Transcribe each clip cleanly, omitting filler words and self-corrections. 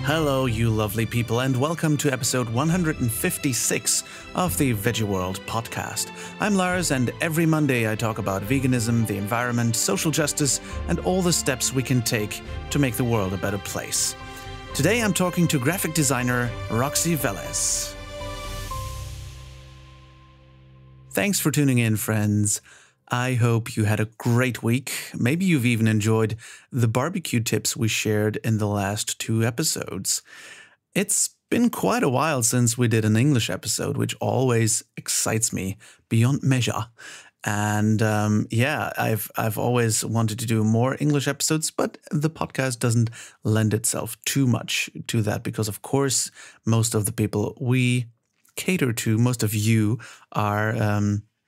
Hello, you lovely people, and welcome to episode 156 of the Veggie World podcast. I'm Lars, and every Monday I talk about veganism, the environment, social justice, and all the steps we can take to make the world a better place. Today I'm talking to graphic designer Roxy Velez. Thanks for tuning in, friends. I hope you had a great week. Maybe you've even enjoyed the barbecue tips we shared in the last 2 episodes. It's been quite a while since we did an English episode, which always excites me beyond measure. And I've always wanted to do more English episodes, but the podcast doesn't lend itself too much to that because, of course, most of the people we cater to, most of you are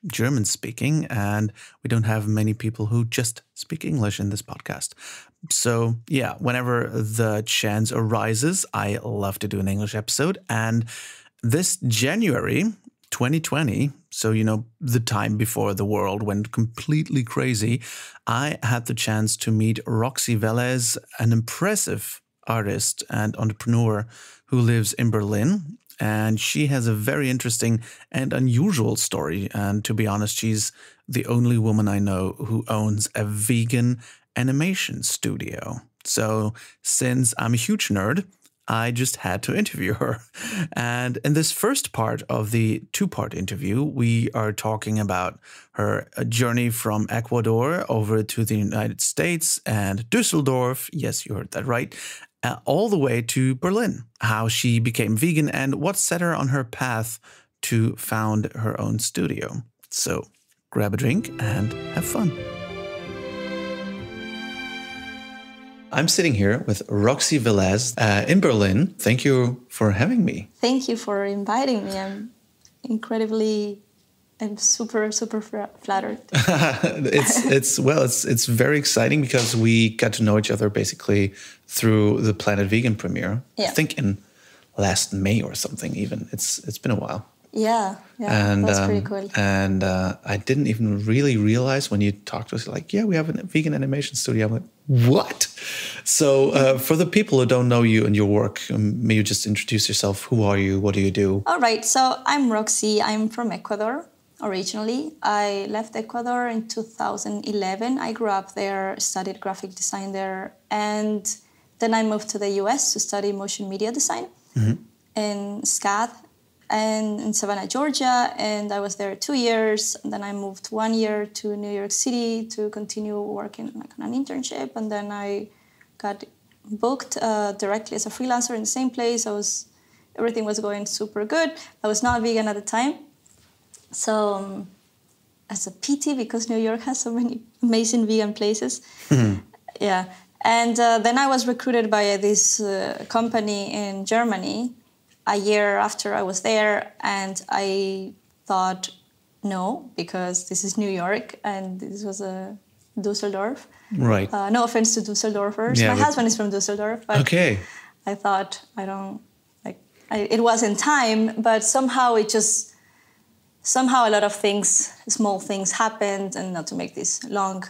German speaking, and we don't have many people who just speak English in this podcast. So yeah, whenever the chance arises, I love to do an English episode. And this January 2020, so the time before the world went completely crazy, I had the chance to meet Roxy Velez, an impressive artist and entrepreneur who lives in Berlin. And she has a very interesting and unusual story. And to be honest, she's the only woman I know who owns a vegan animation studio. So since I'm a huge nerd, I just had to interview her. And in this first part of the 2-part interview, we are talking about her journey from Ecuador over to the United States and Düsseldorf. Yes, you heard that right. All the way to Berlin, how she became vegan and what set her on her path to found her own studio. So grab a drink and have fun. I'm sitting here with Roxy Velez in Berlin. Thank you for having me. Thank you for inviting me. I'm super flattered. It's very exciting because we got to know each other basically through the Planet Vegan premiere. Yeah. I think in last May or something even. It's been a while. Yeah, that's pretty cool. And I didn't even really realize when you talked to us, like, yeah, we have a vegan animation studio. I'm like, what? So for the people who don't know you and your work, may you just introduce yourself. Who are you? What do you do? All right, so I'm Roxy. I'm from Ecuador. Originally, I left Ecuador in 2011. I grew up there, studied graphic design there, and then I moved to the US to study motion media design in SCAD and in Savannah, Georgia, and I was there 2 years. And then I moved 1 year to New York City to continue working on an internship, and then I got booked directly as a freelancer in the same place. Everything was going super good. I was not vegan at the time. So as a PT, because New York has so many amazing vegan places. Yeah. And then I was recruited by this company in Germany a year after I was there. And I thought, no, because this is New York and this was Düsseldorf. Right. No offense to Düsseldorfers. Yeah, My husband is from Düsseldorf. But okay. I thought, it wasn't time, but somehow a lot of things, small things happened, and not to make this long,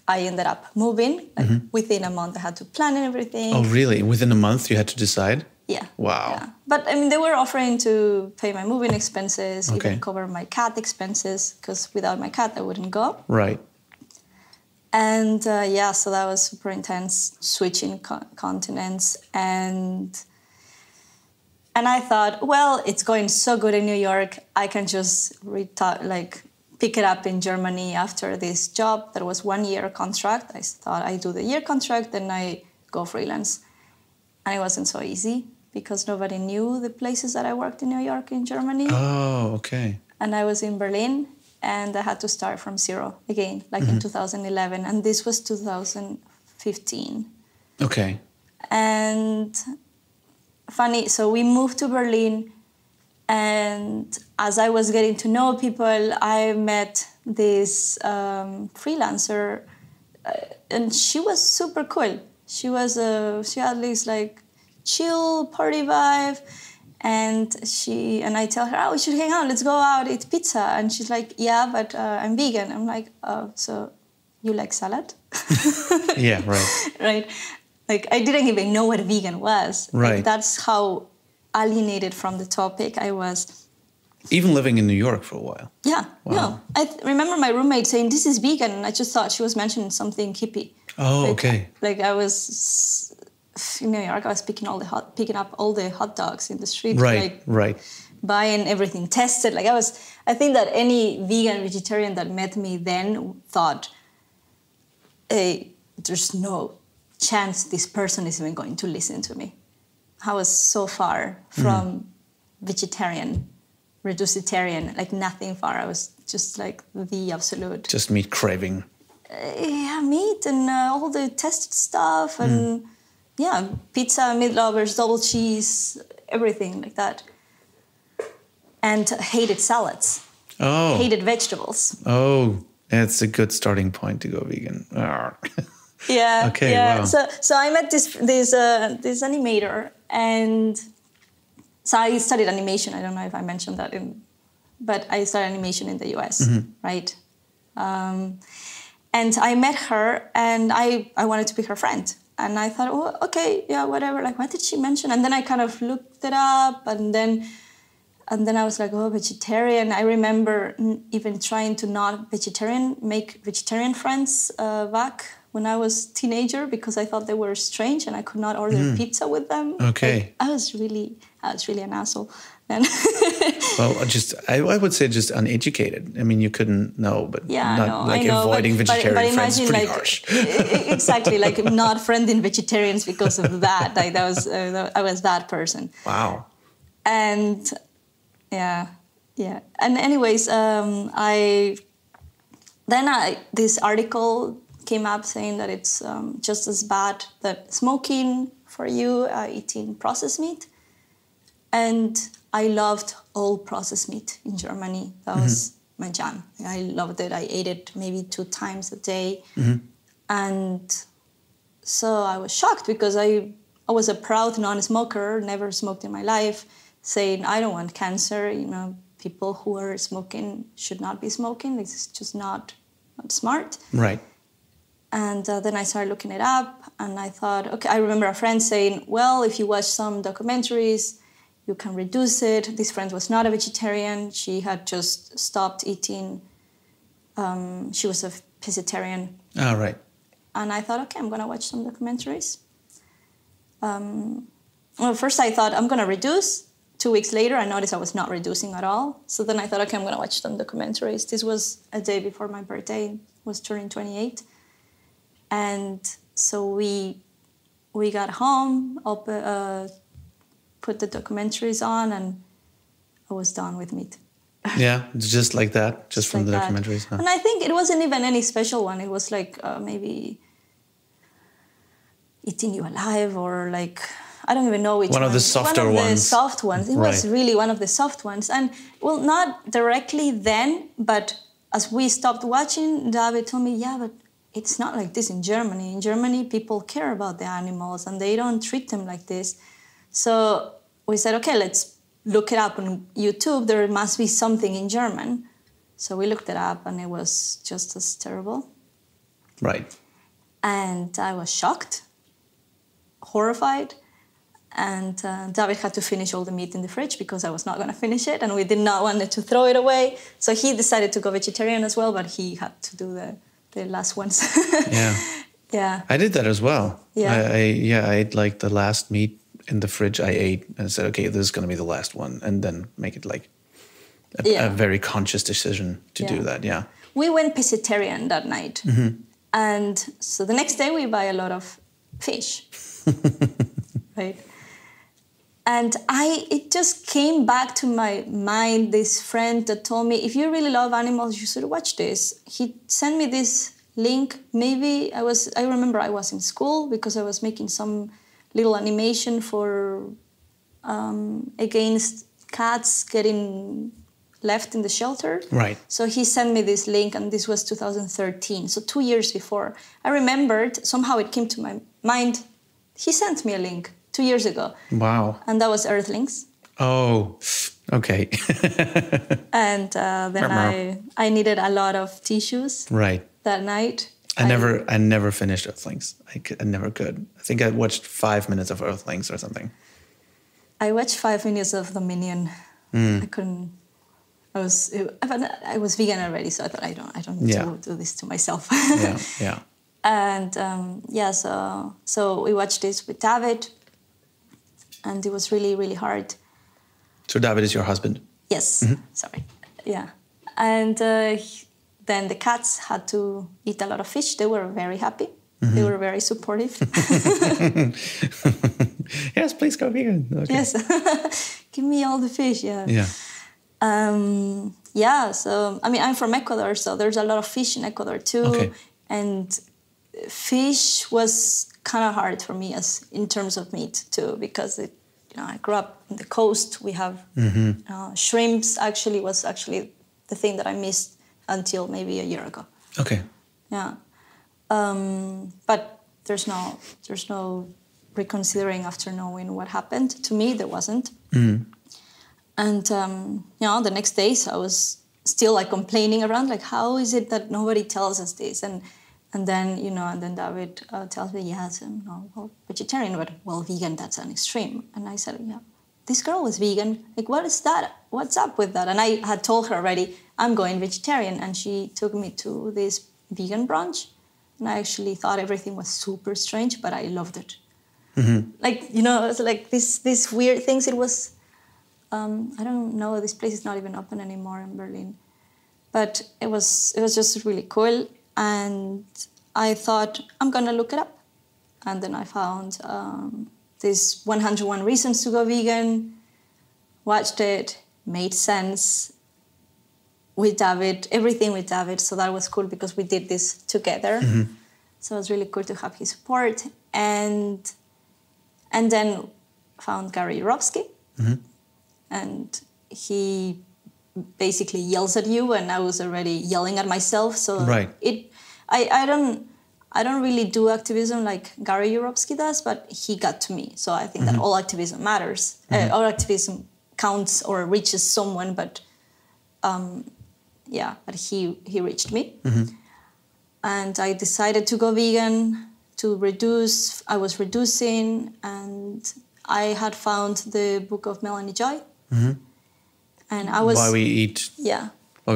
I ended up moving. Within a month, I had to plan and everything. Oh, really? Within a month, you had to decide? Yeah. Wow. Yeah. But they were offering to pay my moving expenses, even cover my cat expenses, because without my cat, I wouldn't go. Right. And so that was super intense, switching continents, and I thought, well, it's going so good in New York. I can just pick it up in Germany after this job. That was 1-year contract. I thought I do the year contract, then I go freelance. And it wasn't so easy because nobody knew the places that I worked in New York, in Germany. Oh, okay. And I was in Berlin, and I had to start from zero again, in 2011. And this was 2015. Okay. And funny, so we moved to Berlin, and as I was getting to know people, I met this freelancer, and she was super cool. She had this chill party vibe, and I tell her, we should hang out, let's go out, eat pizza, and she's like, yeah, but I'm vegan. I'm like, oh, so you like salad? Yeah, right. Right. Like, I didn't even know what vegan was. Right. Like, that's how alienated from the topic I was. Even living in New York for a while. Yeah. Wow. No. I remember my roommate saying, this is vegan. And I just thought she was mentioning something hippie. Oh, Like, okay. Like, I was in New York, I was picking up all the hot dogs in the street. Right, like, right. Buying everything tested. Like, I think that any vegan, vegetarian that met me then thought, hey, there's no chance this person is even going to listen to me. I was so far from vegetarian, reducitarian, like nothing far. I was just like the absolute. Just meat craving. Yeah, meat and all the tested stuff and pizza, meat lovers, double cheese, everything like that. And hated salads. Oh. Hated vegetables. Oh, that's a good starting point to go vegan. Yeah. Okay. Yeah. Wow. So I met this animator, and so I studied animation. I don't know if I mentioned that, but I studied animation in the US, right? And I met her, and I wanted to be her friend. And I thought, oh, okay, yeah, whatever. Like, what did she mention? And then I kind of looked it up, and then I was like, oh, vegetarian. I remember even trying to not make vegetarian friends back when I was a teenager, because I thought they were strange and I could not order pizza with them. Okay. Like, I was really an asshole then. Well, I would say just uneducated. I mean, you couldn't know, but avoiding vegetarian friends is pretty harsh. Exactly, like not friending vegetarians because of that. Like, that was I was that person. Wow. And yeah. And anyways, this article came up saying that it's just as bad that smoking for you, eating processed meat. And I loved all processed meat in Germany. That was my jam. I loved it. I ate it maybe 2 times a day. And so I was shocked because I was a proud non-smoker, never smoked in my life, saying I don't want cancer. You know, people who are smoking should not be smoking. This is just not smart. Right. And then I started looking it up, and I thought, okay, I remember a friend saying, well, if you watch some documentaries, you can reduce it. This friend was not a vegetarian. She had just stopped eating. She was a pescatarian. Oh, right. And I thought, okay, I'm going to watch some documentaries. Well, first I thought, I'm going to reduce. 2 weeks later, I noticed I was not reducing at all. So then I thought, okay, I'm going to watch some documentaries. This was a day before my birthday. Was turning 28. And so we got home, put the documentaries on, and I was done with meat. Yeah, just like that, just from like the that. documentaries. Huh? And I think it wasn't even any special one. It was like maybe Eating You Alive, or like, I don't even know which one. One of the softer ones. One of the soft ones. It was really one of the soft ones. And, well, not directly then, but as we stopped watching, David told me, yeah, but it's not like this in Germany. In Germany, people care about the animals and they don't treat them like this. So we said, okay, let's look it up on YouTube. There must be something in German. So we looked it up, and it was just as terrible. Right. And I was shocked, horrified. And David had to finish all the meat in the fridge because I was not going to finish it, and we did not want to throw it away. So he decided to go vegetarian as well, but he had to do the last ones. Yeah. Yeah. I did that as well. Yeah. I ate like the last meat in the fridge I ate and said, okay, this is going to be the last one, and then make it like a very conscious decision to do that. Yeah. We went pescatarian that night. And so the next day we buy a lot of fish. Right. And it just came back to my mind, this friend that told me, if you really love animals, you should watch this. He sent me this link. Maybe I remember I was in school because I was making some little animation for against cats getting left in the shelter. Right. So he sent me this link, and this was 2013, so 2 years before. I remembered, somehow it came to my mind, he sent me a link 2 years ago. Wow. And that was Earthlings. Oh, okay. And then I needed a lot of tissues right. that night. I never finished Earthlings. I never could. I think I watched 5 minutes of Earthlings or something. I watched 5 minutes of The Minion. I couldn't. I was vegan already, so I thought I don't need to do this to myself. Yeah. And so we watched this with David, and it was really, really hard. So David is your husband? Yes. Sorry. Yeah. And then the cats had to eat a lot of fish. They were very happy. They were very supportive. Yes, please go vegan. Okay. Yes. Give me all the fish. Yeah. Yeah. So, I mean, I'm from Ecuador, so there's a lot of fish in Ecuador too. Okay. And fish was kind of hard for me in terms of meat too, because I grew up on the coast. We have shrimps. Was actually the thing that I missed until maybe a year ago. Okay. Yeah. But there's no reconsidering after knowing what happened. To me, there wasn't. And the next days I was still like complaining around, like, how is it that nobody tells us this? And then David tells me, yes, well, vegetarian, but well, vegan, that's an extreme. And I said, yeah, this girl was vegan. Like, what is that? What's up with that? And I had told her already, I'm going vegetarian. And she took me to this vegan brunch. And I actually thought everything was super strange, but I loved it. Like, it's like these weird things. It was, I don't know, this place is not even open anymore in Berlin. But it was just really cool. And I thought, I'm going to look it up. And then I found this 101 Reasons to Go Vegan, watched it, made sense with David, everything with David. So that was cool because we did this together. So it was really cool to have his support. And then found Gary Yourofsky. And he basically yells at you, and I was already yelling at myself. So I don't really do activism like Gary Yourofsky does, but he got to me. So I think that all activism matters. All activism counts or reaches someone, but but he reached me. And I decided to go vegan, to reduce. I was reducing, and I had found the book of Melanie Joy. And I was... Why we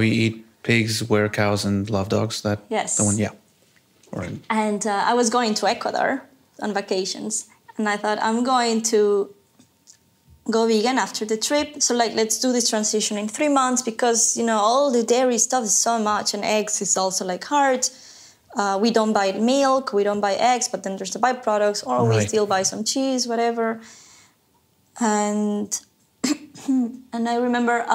eat pigs, wear cows, and love dogs. Yes. The one, yeah. Right. And I was going to Ecuador on vacations, and I thought, I'm going to go vegan after the trip. So, let's do this transition in 3 months because, all the dairy stuff is so much, and eggs is also, hard. We don't buy milk, we don't buy eggs, but then there's the byproducts, or we still buy some cheese, whatever. And I remember,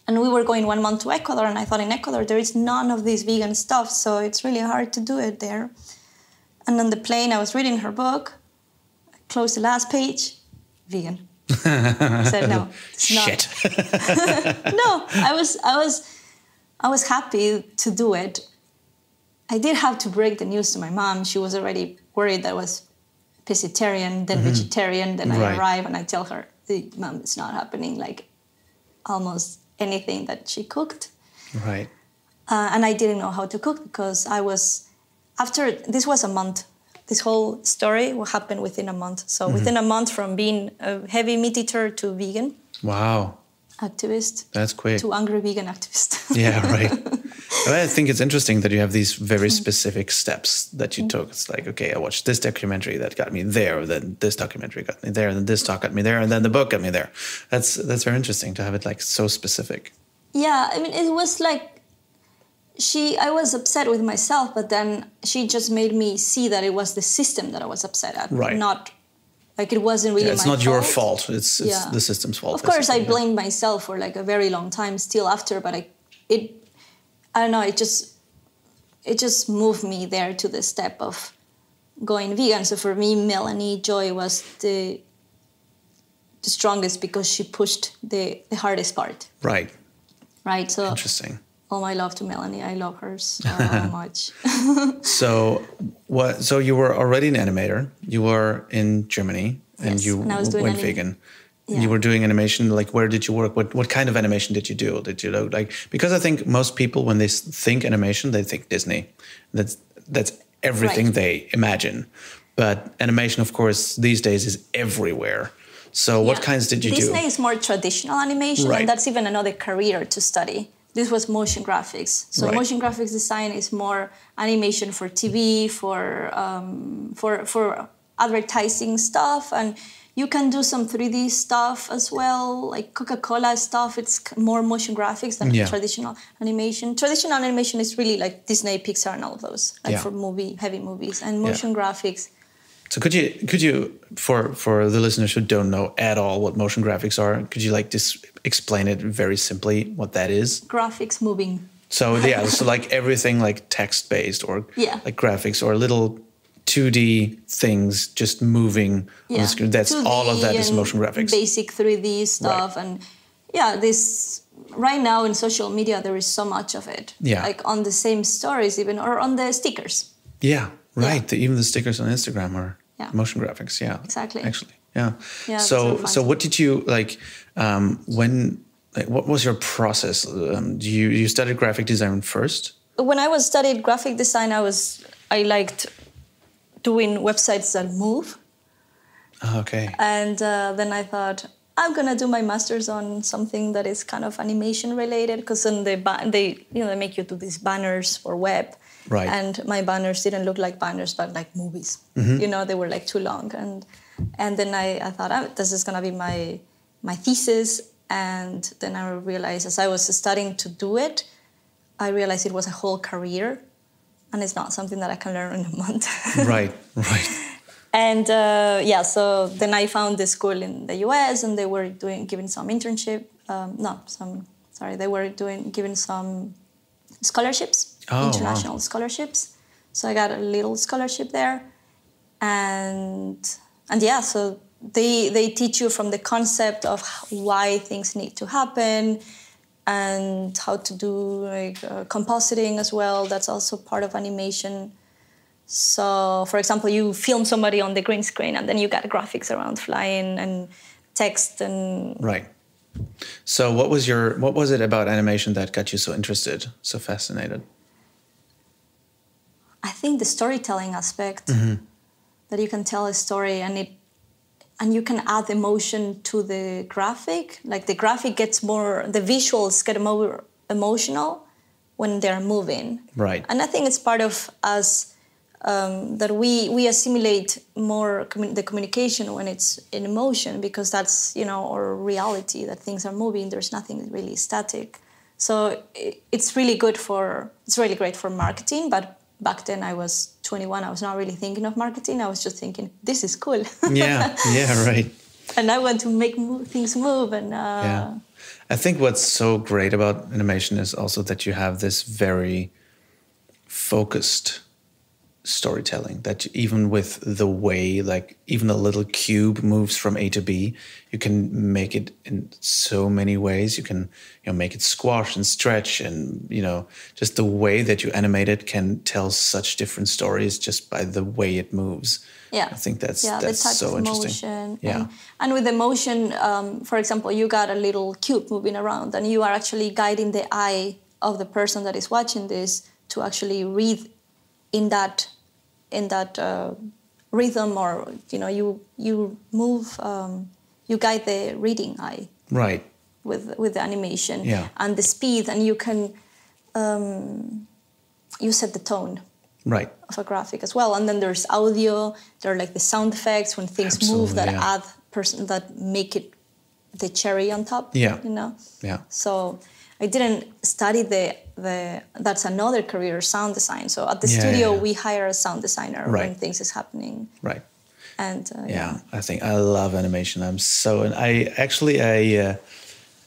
and we were going 1 month to Ecuador, and I thought in Ecuador there is none of this vegan stuff, so it's really hard to do it there. And on the plane, I was reading her book, closed the last page, vegan. I said, no, it's not. Shit. No, I was happy to do it. I did have to break the news to my mom. She was already worried that I was pescatarian, then vegetarian. Then I arrive and I tell her, Mom, it's not happening. Almost anything that she cooked. Right. And I didn't know how to cook because this was a month. This whole story will happen within a month. So within a month from being a heavy meat eater to vegan. Wow. Activist. That's quick. To angry vegan activist. Yeah, right. I think it's interesting that you have these very specific steps that you took. It's like, okay, I watched this documentary that got me there, then this documentary got me there, and then this talk got me there, and then the book got me there. That's very interesting to have it so specific. Yeah, I mean, it was I was upset with myself, but then she just made me see that it was the system that I was upset at, not it wasn't really my fault. It's not your fault. It's the system's fault. Of course, I blamed myself for a very long time still after, but I don't know, it just moved me there to the step of going vegan. So for me, Melanie Joy was the strongest because she pushed the hardest part. Right. Right. So interesting. All my love to Melanie. I love her so much. So you were already an animator. You were in Germany, and you I was doing went vegan. Yeah. You were doing animation. Like, where did you work? What kind of animation did you do? Did you like? Because I think most people, when they think animation, they think Disney. That's everything Right. they imagine. But animation, of course, these days is everywhere. So what kinds did you do? Disney is more traditional animation, Right. and that's even another career to study. This was motion graphics. So Right. motion graphics design is more animation for TV, for advertising stuff, and you can do some 3D stuff as well, like Coca-Cola stuff. It's more motion graphics than traditional animation. Traditional animation is really like Disney, Pixar, and all of those, like for heavy movies, and motion graphics. So could you for the listeners who don't know at all what motion graphics are, could you like just explain it very simply what that is? Graphics moving. So so like everything like text based or like graphics or little 2D things just moving on the screen. That's all of that is motion graphics. Basic 3D stuff and this right now in social media there is so much of it. Yeah. Like on the same stories even or on the stickers. Yeah. Right. Even the stickers on Instagram are motion graphics. Yeah. Exactly. Actually. Yeah. Yeah. So what did you like what was your process? You studied graphic design first? When I studied graphic design, I liked doing websites that move. Okay. And then I thought I'm gonna do my master's on something that is kind of animation related, because then they make you do these banners for web. Right. And my banners didn't look like banners, but like movies. Mm-hmm. They were like too long. And then I thought, this is gonna be my thesis. And then I realized as I was starting to do it, I realized it was a whole career, and it's not something that I can learn in a month. Right. And so then I found this school in the US, and they were giving some internship. They were giving some scholarships, international scholarships. So I got a little scholarship there, so they teach you from the concept of why things need to happen, and how to do compositing as well. That's also part of animation. So, for example, you film somebody on the green screen, and then you got graphics around flying and text and... Right. So what was it about animation that got you so interested, so fascinated? I think the storytelling aspect, that you can tell a story and you can add emotion to the graphic. Like the graphic the visuals get more emotional when they're moving. Right. And I think it's part of us that we assimilate more the communication when it's in emotion, because that's, our reality, that things are moving, there's nothing really static. So it's really great for marketing, but back then I was 21, I was not really thinking of marketing, I was just thinking, this is cool. Yeah, right. And I want to make things move. And I think what's so great about animation is also that you have this very focused storytelling, that even with the way, like even a little cube moves from A to B, you can make it in so many ways. You can make it squash and stretch, and just the way that you animate it can tell such different stories just by the way it moves. I think that's so interesting. Motion. And with the motion, for example, you got a little cube moving around, and you are actually guiding the eye of the person that is watching this to actually read in that rhythm, or you move, you guide the reading eye, right, with the animation and the speed, and you can you set the tone, right, of a graphic as well. And then there's audio, there are like the sound effects when things move that add that make it the cherry on top. So I didn't study that's another career, sound design. So at the studio, we hire a sound designer when things is happening. Right. And I think I love animation.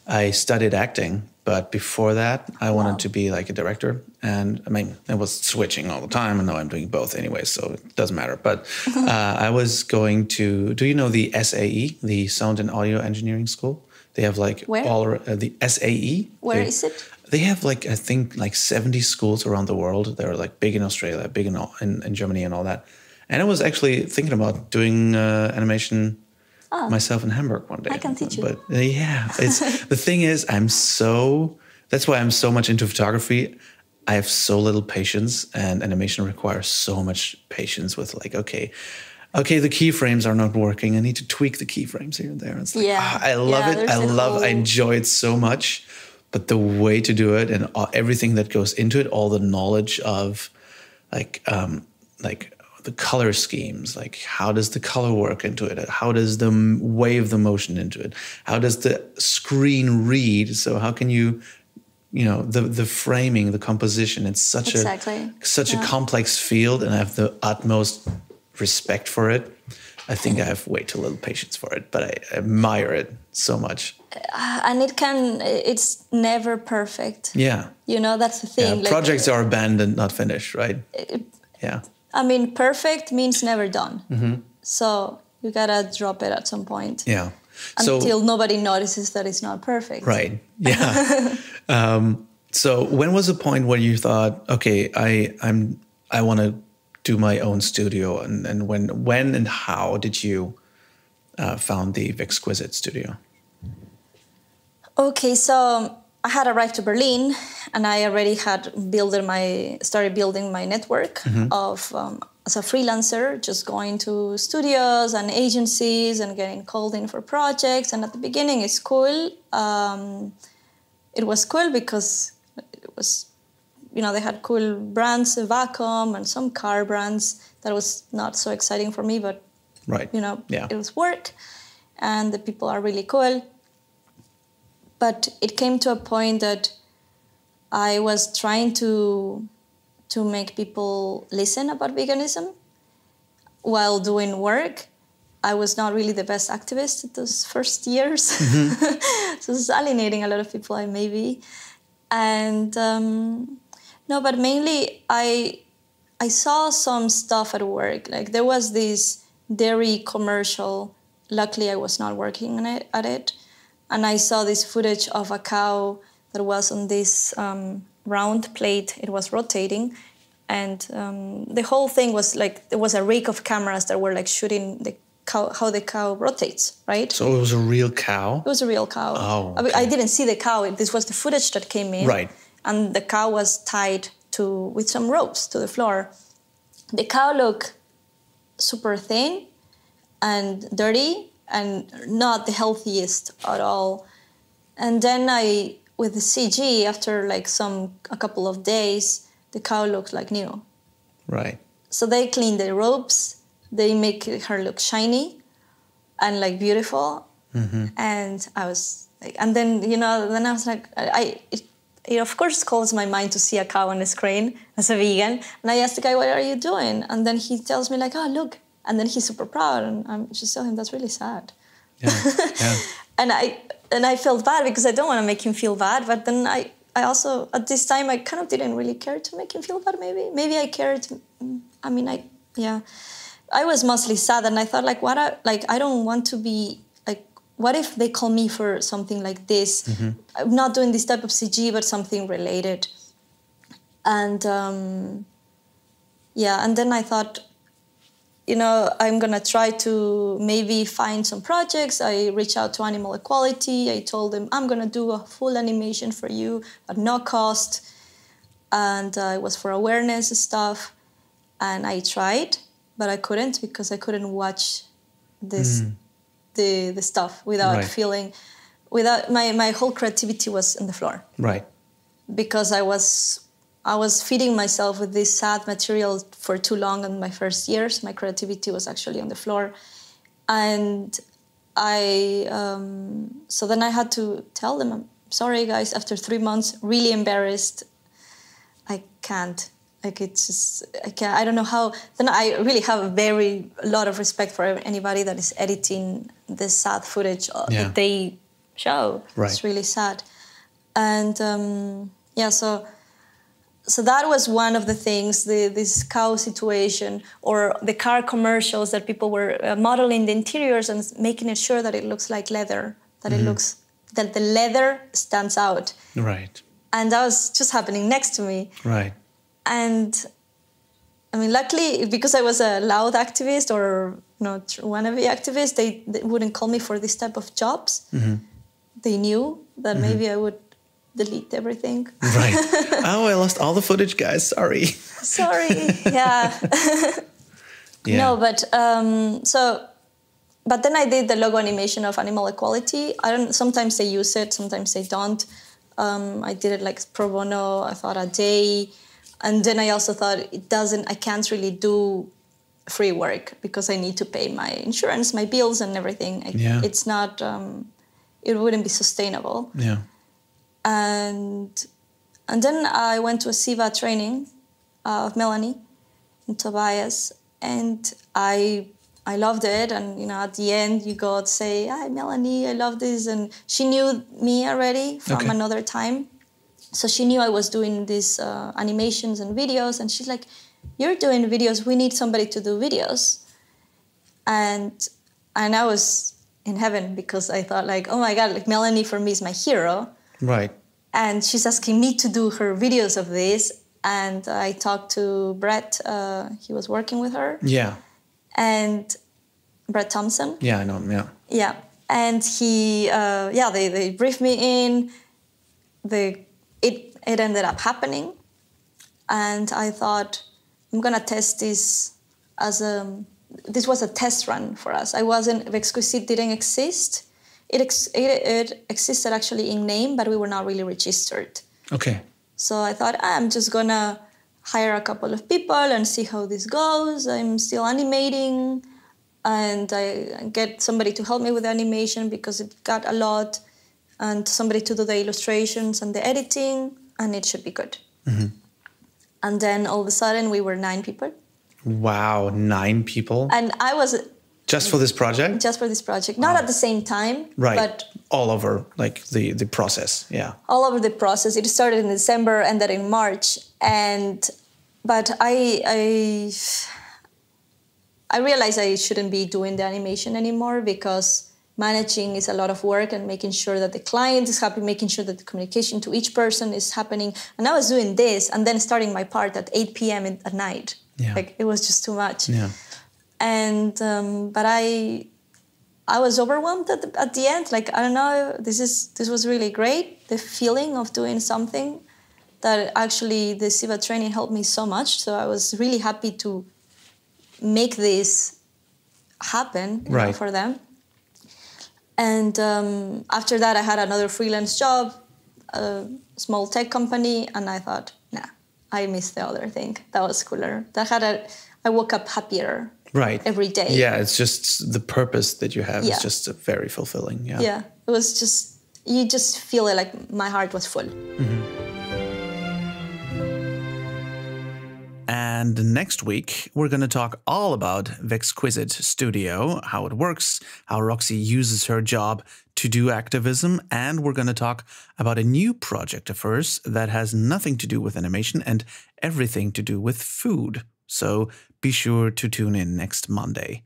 I studied acting, but before that, I wanted to be like a director. And I was switching all the time, and now I'm doing both anyway, so it doesn't matter. But I was going to, do you know the SAE, the Sound and Audio Engineering School? They have like the SAE. Where is it? They have I think 70 schools around the world. They're like big in Australia, big in Germany and all that. And I was actually thinking about doing animation myself in Hamburg one day. I can teach you. But it's the thing is, that's why I'm so much into photography. I have so little patience, and animation requires so much patience with like, okay, the keyframes are not working. I need to tweak the keyframes here and there. It's like, I love it. I enjoy it so much. But the way to do it and everything that goes into it, all the knowledge of like the color schemes, like how does the color work into it? How does the wave the motion into it? How does the screen read? So how can you the framing, the composition, it's such a complex field, and I have the utmost respect for it. I think I have way too little patience for it, but I admire it so much. And it's never perfect. Yeah. That's the thing. Yeah, projects are abandoned, not finished, right? I mean, perfect means never done. Mm-hmm. So you gotta drop it at some point. Yeah. Until nobody notices that it's not perfect. Right. Yeah. So when was the point where you thought, okay, I want to do my own studio, and when and how did you found the Exquisite studio? Okay, so I had arrived to Berlin, and I already had started building my network of as a freelancer, just going to studios and agencies and getting called in for projects. And at the beginning, it's cool. It was cool because it was, they had cool brands, Vacom and some car brands. That was not so exciting for me, but it was work, and the people are really cool. But it came to a point that I was trying to make people listen about veganism while doing work. I was not really the best activist those first years. Mm-hmm. So it's alienating a lot of people, maybe. And but mainly I saw some stuff at work. Like there was this dairy commercial. Luckily, I was not working at it. And I saw this footage of a cow that was on this round plate. It was rotating. And the whole thing was like, there was a rig of cameras that were like shooting the cow, how the cow rotates, right? So it was a real cow? It was a real cow. Oh, okay. I didn't see the cow. This was the footage that came in. Right. And the cow was tied with some ropes to the floor. The cow looked super thin and dirty and not the healthiest at all. And then with the CG, after like a couple of days, the cow looked like new. Right. So they clean the ropes. They make her look shiny and like beautiful. Mm-hmm. And I was like, and then, then I was like, it of course calls my mind to see a cow on the screen as a vegan. And I asked the guy, what are you doing? And then he tells me like, oh, look. And then he's super proud. And I'm just telling him, that's really sad. Yeah. And I felt bad because I don't want to make him feel bad. But then I also, at this time, I kind of didn't really care to make him feel bad, maybe. Maybe I cared. I was mostly sad. And I thought, I don't want to be, what if they call me for something like this? Mm-hmm. I'm not doing this type of CG, but something related. And, and then I thought, I'm going to try to maybe find some projects. I reached out to Animal Equality. I told them, I'm going to do a full animation for you at no cost. And it was for awareness stuff. And I tried, but I couldn't because I couldn't watch this the stuff without feeling, my whole creativity was on the floor. Right. Because I was feeding myself with this sad material for too long in my first years. My creativity was actually on the floor. And so then I had to tell them, I'm sorry guys, after 3 months, really embarrassed. I can't. It's just, I can't, I don't know how. Then I really have a lot of respect for anybody that is editing this sad footage that they show. Right. It's really sad. And so that was one of the things, this cow situation, or the car commercials that people were modeling the interiors and making it sure that it looks like leather, that that the leather stands out. Right. And that was just happening next to me. Right. And luckily, because I was a loud activist or, not wannabe activist. They wouldn't call me for this type of jobs. They knew that maybe I would delete everything. Right. Oh, I lost all the footage, guys. Sorry. Yeah. No, but but then I did the logo animation of Animal Equality. Sometimes they use it, sometimes they don't. I did it like pro bono, I thought a day. And then I also thought I can't really do free work because I need to pay my insurance, my bills and everything. It's not, it wouldn't be sustainable. Yeah. And then I went to a SIVA training of Melanie and Tobias, and I loved it. And, you know, at the end you go and say, hi, Melanie, I love this. And she knew me already from another time. So she knew I was doing these animations and videos. And she's like, you're doing videos. We need somebody to do videos. And I was in heaven because I thought like, oh my God, like Melanie for me is my hero. Right. And she's asking me to do her videos of this. And I talked to Brett. He was working with her. Yeah. And Brett Thompson. Yeah, I know him, yeah. Yeah. And he, they briefed me in. It ended up happening. And I thought, I'm going to test this this was a test run for us. Vexquisite didn't exist. It existed actually in name, but we were not really registered. Okay. So I thought, I'm just going to hire a couple of people and see how this goes. I'm still animating, and I get somebody to help me with the animation because it got a lot, and somebody to do the illustrations and the editing, and it should be good. And then all of a sudden we were 9 people. Wow, 9 people? And I was... Just for this project? Just for this project. Not at the same time. Right. But all over, like, the process, yeah. All over the process. It started in December, ended in March. But I realized I shouldn't be doing the animation anymore because managing is a lot of work and making sure that the client is happy, making sure that the communication to each person is happening. And I was doing this and then starting my part at 8 p.m. at night. Yeah. Like, it was just too much. Yeah. And but I was overwhelmed at the end. Like, I don't know, this was really great. The feeling of doing something that actually the SIVA training helped me so much. So I was really happy to make this happen for them. And after that, I had another freelance job, a small tech company, and I thought, nah, I missed the other thing. That was cooler. I woke up happier. Right. Every day. Yeah, it's just the purpose that you have is just very fulfilling. Yeah. Yeah, it was just, you just feel it like my heart was full. And next week, we're going to talk all about Vexquisite Studio, how it works, how Roxy uses her job to do activism, and we're going to talk about a new project of hers that has nothing to do with animation and everything to do with food. So be sure to tune in next Monday.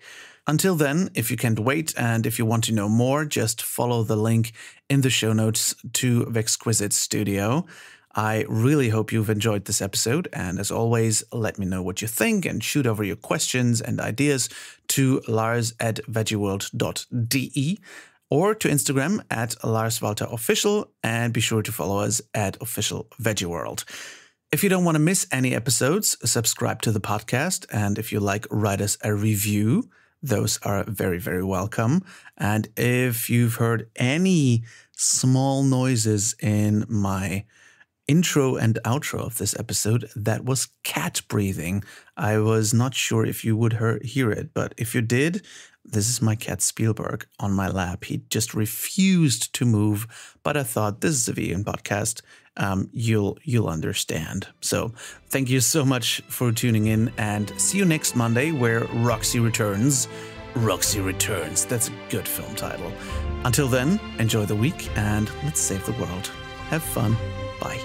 Until then, if you can't wait and if you want to know more, just follow the link in the show notes to Vexquisite Studio. I really hope you've enjoyed this episode, and as always, let me know what you think and shoot over your questions and ideas to lars@veggieworld.de or to Instagram @LarsWalterOfficial, and be sure to follow us @OfficialVeggieWorld. If you don't want to miss any episodes, subscribe to the podcast, and if you like, write us a review. Those are very, very welcome. And if you've heard any small noises in my intro and outro of this episode, that was cat breathing. I was not sure if you would hear it, but if you did, this is my cat Spielberg on my lap. He just refused to move, but I thought this is a vegan podcast. You'll understand. So thank you so much for tuning in, and see you next Monday where Roxy returns. Roxy Returns. That's a good film title. Until then, enjoy the week and let's save the world. Have fun. Bye.